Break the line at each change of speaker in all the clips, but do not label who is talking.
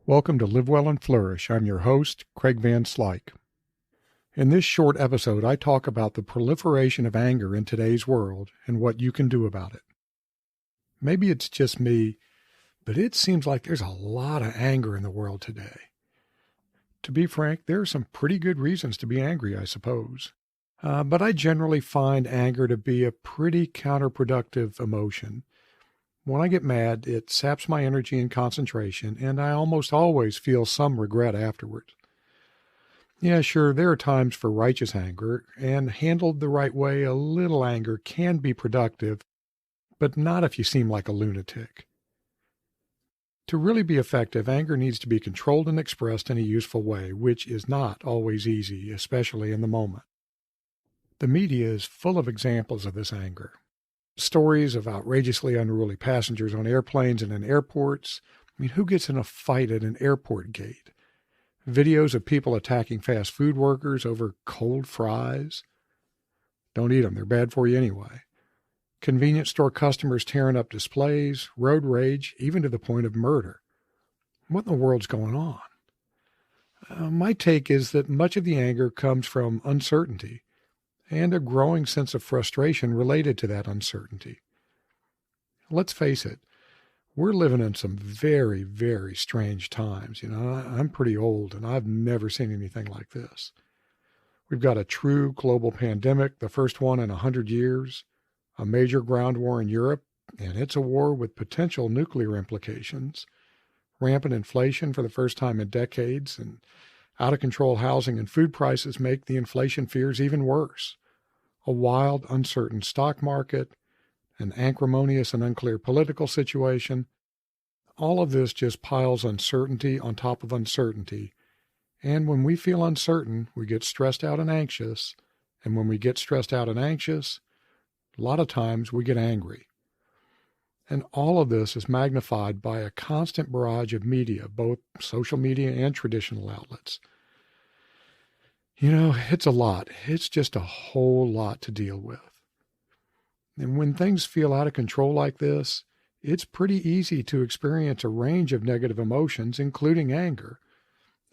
Welcome to Live Well and Flourish. I'm your host, Craig Van Slyke. In this short episode, I talk about the proliferation of anger in today's world and what you can do about it. Maybe it's just me, but it seems like there's a lot of anger in the world today. To be frank, there are some pretty good reasons to be angry, I suppose. But I generally find anger to be a pretty counterproductive emotion. When I get mad, it saps my energy and concentration, and I almost always feel some regret afterwards. Yeah, sure, there are times for righteous anger, and handled the right way, a little anger can be productive, but not if you seem like a lunatic. To really be effective, anger needs to be controlled and expressed in a useful way, which is not always easy, especially in the moment. The media is full of examples of this anger. Stories of outrageously unruly passengers on airplanes and in airports. I mean, who gets in a fight at an airport gate? Videos of people attacking fast food workers over cold fries. Don't eat them, they're bad for you anyway. Convenience store customers tearing up displays, road rage, even to the point of murder. What in the world's going on? My take is that much of the anger comes from uncertainty and a growing sense of frustration related to that uncertainty. Let's face it, we're living in some very, very strange times. I'm pretty old, and I've never seen anything like this. We've got a true global pandemic, the first one in 100 years, a major ground war in Europe, and it's a war with potential nuclear implications, rampant inflation for the first time in decades, and out-of-control housing and food prices make the inflation fears even worse. A wild, uncertain stock market, an acrimonious and unclear political situation. All of this just piles uncertainty on top of uncertainty. And when we feel uncertain, we get stressed out and anxious. And when we get stressed out and anxious, a lot of times we get angry. And all of this is magnified by a constant barrage of media, both social media and traditional outlets. It's a lot. It's just a whole lot to deal with. And when things feel out of control like this, it's pretty easy to experience a range of negative emotions, including anger,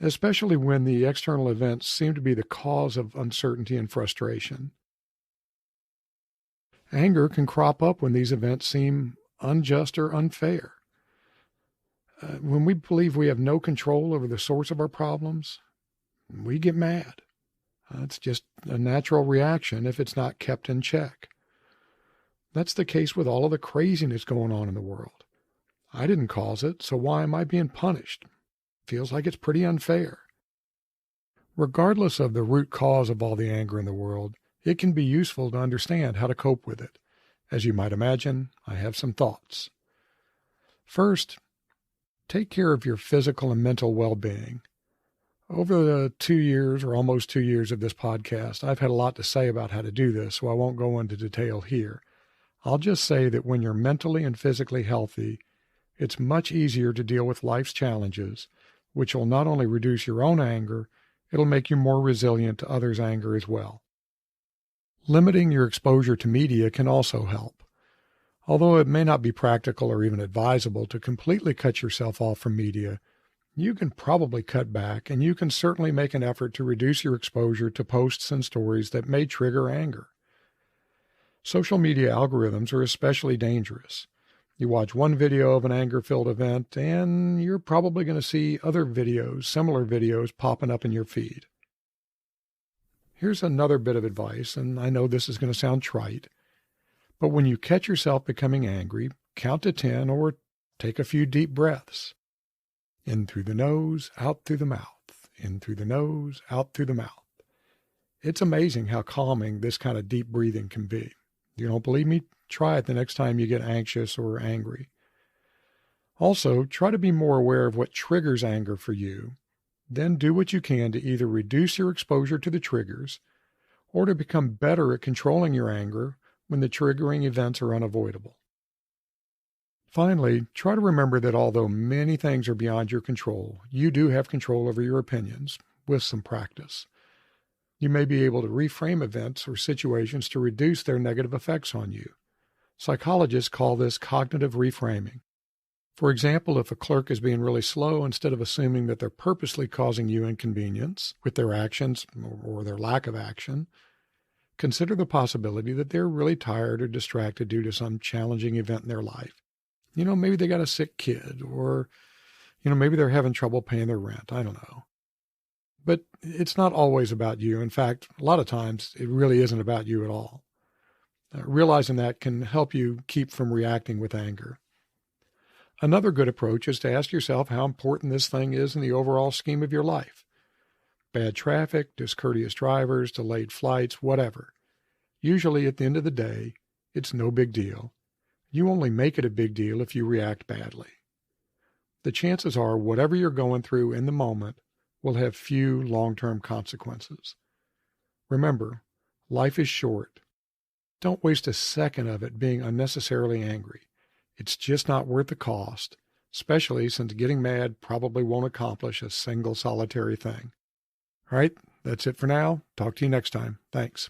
especially when the external events seem to be the cause of uncertainty and frustration. Anger can crop up when these events seem unjust or unfair. When we believe we have no control over the source of our problems, we get mad. It's just a natural reaction if it's not kept in check. That's the case with all of the craziness going on in the world. I didn't cause it, so why am I being punished? Feels like it's pretty unfair. Regardless of the root cause of all the anger in the world, it can be useful to understand how to cope with it. As you might imagine, I have some thoughts. First, take care of your physical and mental well-being. Over the 2 years or almost 2 years of this podcast, I've had a lot to say about how to do this, so I won't go into detail here. I'll just say that when you're mentally and physically healthy, it's much easier to deal with life's challenges, which will not only reduce your own anger, it'll make you more resilient to others' anger as well. Limiting your exposure to media can also help. Although it may not be practical or even advisable to completely cut yourself off from media, you can probably cut back, and you can certainly make an effort to reduce your exposure to posts and stories that may trigger anger. Social media algorithms are especially dangerous. You watch one video of an anger-filled event, and you're probably going to see other videos, similar videos, popping up in your feed. Here's another bit of advice, and I know this is going to sound trite, but when you catch yourself becoming angry, count to 10 or take a few deep breaths. In through the nose, out through the mouth. In through the nose, out through the mouth. It's amazing how calming this kind of deep breathing can be. You don't believe me? Try it the next time you get anxious or angry. Also, try to be more aware of what triggers anger for you. Then do what you can to either reduce your exposure to the triggers or to become better at controlling your anger when the triggering events are unavoidable. Finally, try to remember that although many things are beyond your control, you do have control over your opinions with some practice. You may be able to reframe events or situations to reduce their negative effects on you. Psychologists call this cognitive reframing. For example, if a clerk is being really slow, instead of assuming that they're purposely causing you inconvenience with their actions or their lack of action, consider the possibility that they're really tired or distracted due to some challenging event in their life. Maybe they got a sick kid, or, maybe they're having trouble paying their rent. I don't know. But it's not always about you. In fact, a lot of times it really isn't about you at all. Realizing that can help you keep from reacting with anger. Another good approach is to ask yourself how important this thing is in the overall scheme of your life. Bad traffic, discourteous drivers, delayed flights, whatever. Usually at the end of the day, it's no big deal. You only make it a big deal if you react badly. The chances are whatever you're going through in the moment will have few long-term consequences. Remember, life is short. Don't waste a second of it being unnecessarily angry. It's just not worth the cost, especially since getting mad probably won't accomplish a single solitary thing. All right, that's it for now. Talk to you next time. Thanks.